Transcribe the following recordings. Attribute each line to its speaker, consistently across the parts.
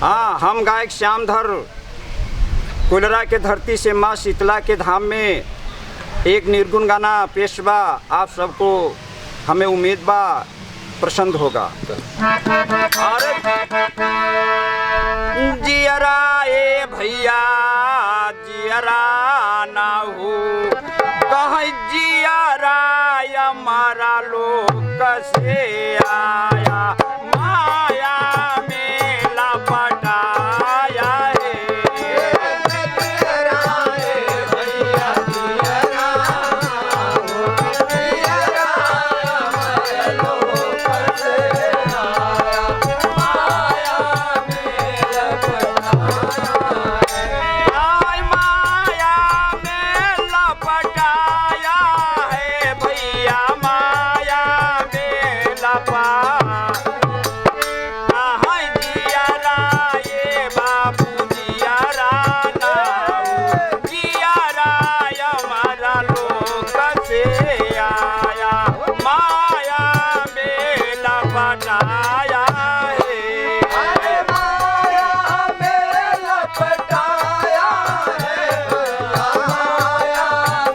Speaker 1: हाँ, हम गायक श्यामधर कुलरा के धरती से माँ शीतला के धाम में एक निर्गुण गाना पेश बा। आप सबको हमें उम्मीद बा पसंद होगा। अरे जियरा ए भैया जियरा ना हो कहीं जियरा हमारा लोग से आया माया में लपटाया है। जियरा ए भैया जियरा जियरा हमारा लोग से आया माया में लपटाया है। माया में लपटाया है भैया माया में लपा जियरा ये बाबू जियरा ना जियरा हमारा लोग से आया माया में लपटाया है। अरे माया में लपटाया है माया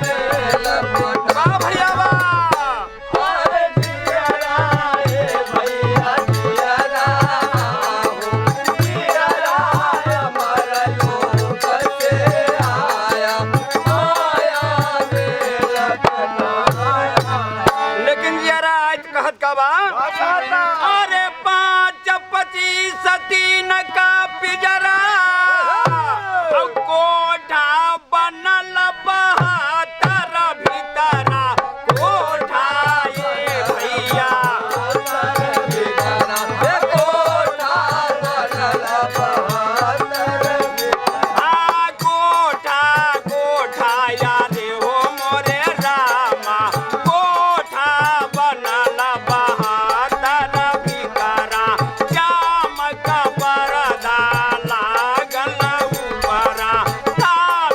Speaker 1: में लपटाया भैया अरे जियरा ए भैया जियरा जियरा हमारा लोग से आया माया में लपटाया। लेकिन जियरा आज कहत का बा अरे 5-25 तीन का पिजरा और कोठा बनल बहत्तर भीतरा कोठा ये भैया कोठा बनल कोठा कोठा याद हो मोरे रामा कोठा बनल बहत्तर भीतरा जाम का परदा लागल ऊपरा ता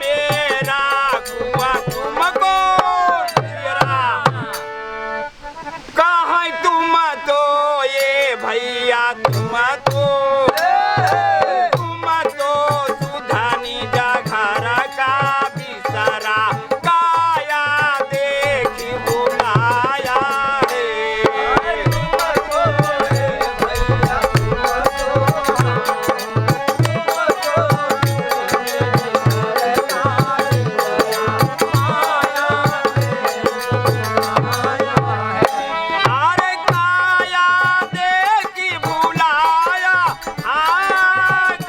Speaker 1: मेरा कुआ तुमको जियरा कहीं तुम तो ये भैया तुम तो सुधानी जघर का बिसरा काया देखी बुलाया है। अरे काया देखी बुलाया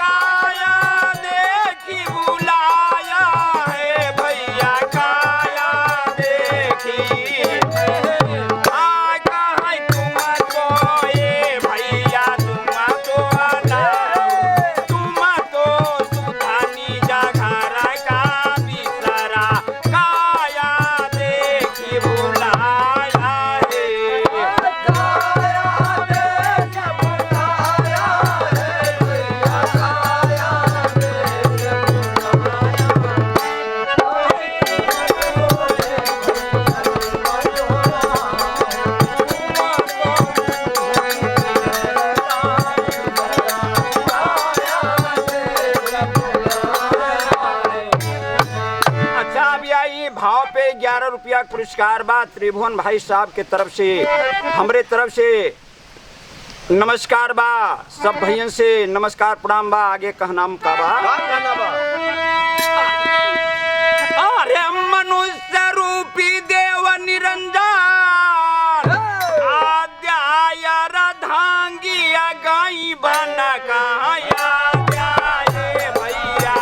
Speaker 1: काया देखी बुलाया है भैया काया देखी कहीं तुम तो ये भैया तुम तो सुधानी जघर का बिसरा काया देखी बुलाया है। अच्छा अभी आई भाव पे 11 रुपया पुरस्कार बा त्रिभुवन भाई साहब के तरफ से हमरे तरफ से नमस्कार बा सब भैयन से नमस्कार प्रणाम बा। आगे कहना का बा अरे मनुष्य रूपी देव निरंजन आद्याय रधांगी गाई बन गाया भैया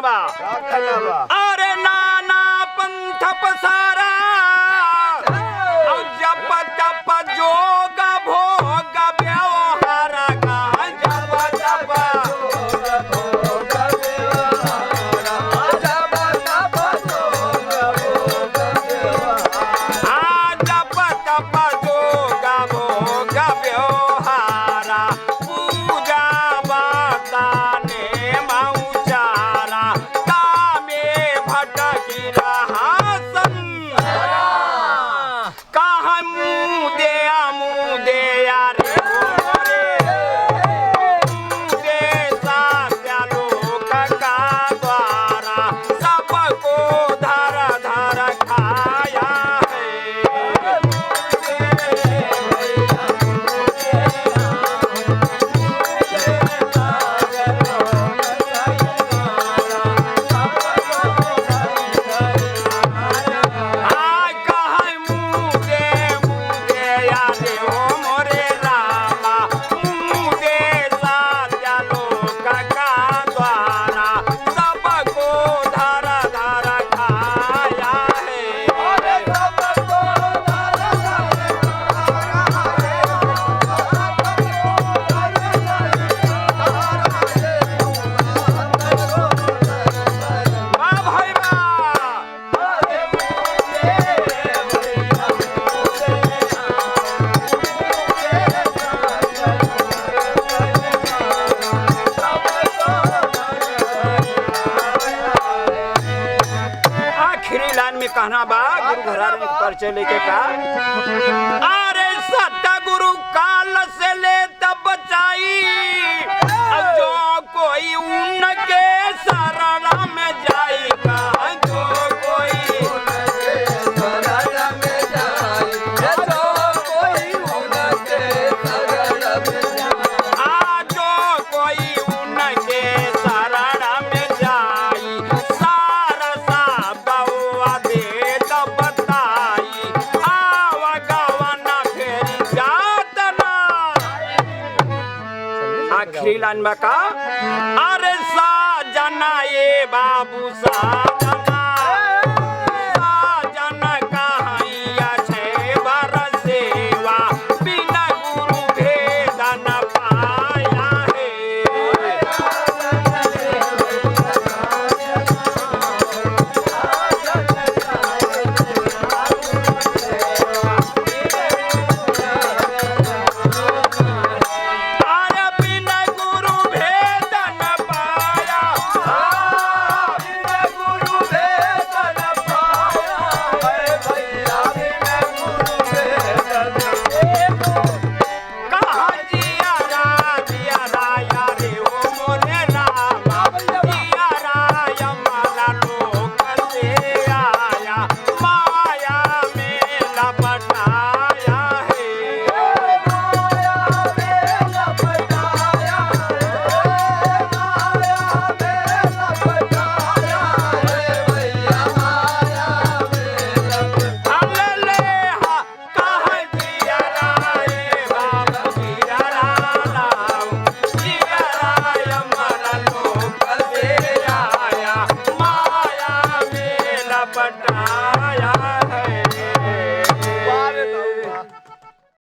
Speaker 1: कहना बा अरे नाना पंथ पसारा और जप तप जोग भोग व्यवहार का जप तप जप तप जोग भोग व्यवहार पूजा बताने मऊचारा कामे भटकी रहा कहाँ मुँह दे यार दे सात्या लोक का द्वारा सबको धर धर खाया कहना बा गुरु घराने के परिचय लेके का अरे सतगुरु काल से ले तब बचाई जो कोई उनके शरण में जाई का जो कोई शरण में जाई जो कोई उनके शरण में जाई जो कोई उनके शरण में जाई सारा सा बउआ आखिरी लाइन में का अरे सा जना ये बाबू सा